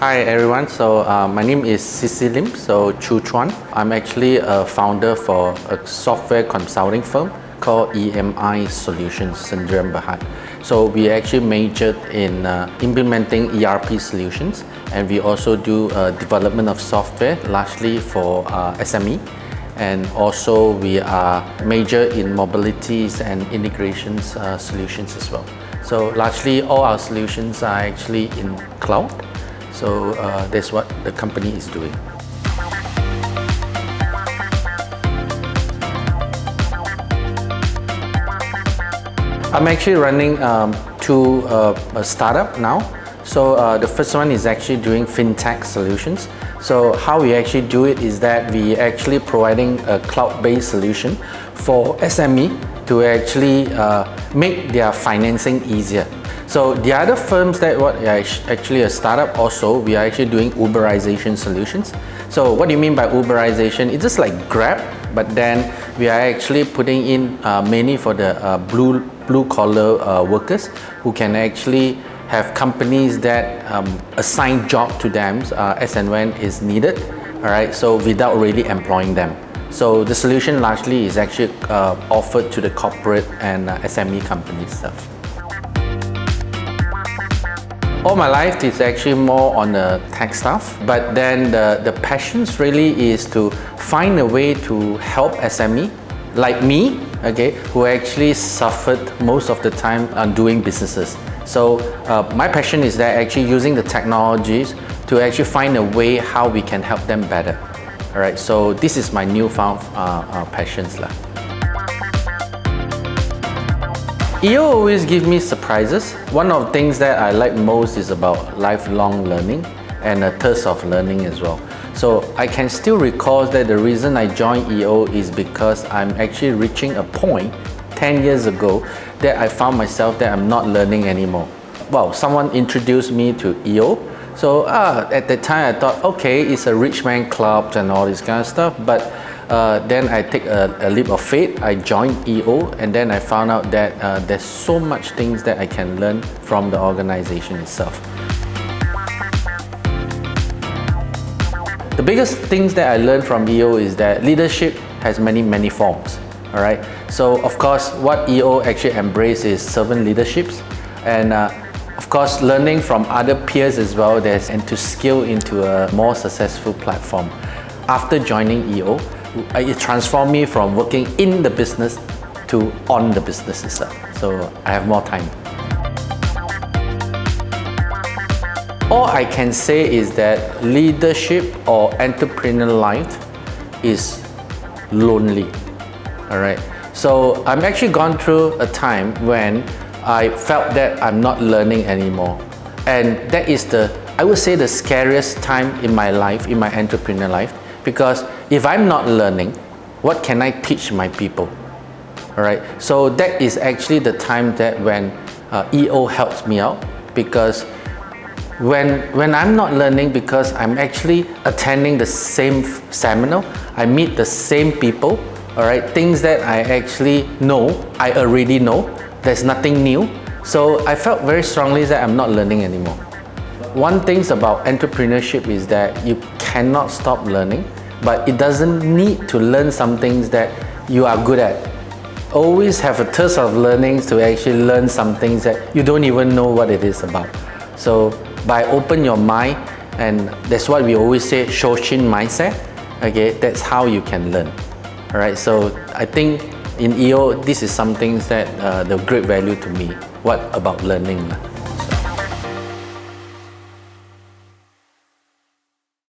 Hi everyone, my name is CC Lim, Chuan. I'm actually a founder for a software consulting firm called EMI Solutions, Sendirian Berhad. So we actually majored in implementing ERP solutions, and we also do development of software largely for SME, and also we are major in mobilities and integrations solutions as well. So largely all our solutions are actually in cloud. So that's what the company is doing. I'm actually running two startup now. So the first one is actually doing fintech solutions. So how we actually do it is that we actually providing a cloud-based solution for SME to actually make their financing easier. So the other firms that are actually a startup also, we are actually doing Uberization solutions. So what do you mean by Uberization? It's just like Grab, but then we are actually putting in mainly for the blue collar workers who can actually have companies that assign job to them as and when is needed, all right, so without really employing them. So the solution largely is actually offered to the corporate and SME companies stuff. All my life is actually more on the tech stuff, but then the passions really is to find a way to help SME like me, okay, who actually suffered most of the time on doing businesses. So my passion is that actually using the technologies to actually find a way how we can help them better. All right, so this is my newfound passions lah. EO always gives me surprises. One of the things that I like most is about lifelong learning and a thirst of learning as well. So I can still recall that the reason I joined EO is because I'm actually reaching a point 10 years ago that I found myself that I'm not learning anymore. Well, someone introduced me to EO. So at that time I thought, okay, it's a rich man club and all this kind of stuff, but then I take a leap of faith. I joined EO, and then I found out that there's so much things that I can learn from the organization itself. The biggest things that I learned from EO is that leadership has many forms. All right. So of course, what EO actually embraces is servant leaderships, and of course, learning from other peers as well, and to scale into a more successful platform. After joining EO, it transformed me from working in the business to on the business itself. So I have more time. All I can say is that leadership or entrepreneur life is lonely. All right. So I'm actually gone through a time when I felt that I'm not learning anymore. And that is I would say the scariest time in my life, in my entrepreneur life, because if I'm not learning, what can I teach my people? All right. So that is actually the time that when EO helps me out, because when I'm not learning, because I'm actually attending the same seminar, I meet the same people, all right, things that I actually know, I already know, there's nothing new. So I felt very strongly that I'm not learning anymore. One thing about entrepreneurship is that you cannot stop learning, but it doesn't need to learn some things that you are good at. Always have a thirst of learning to actually learn some things that you don't even know what it is about. So by open your mind, and that's what we always say, Shoshin mindset, okay, that's how you can learn. All right, so I think in EO, this is some things that the great value to me. What about learning?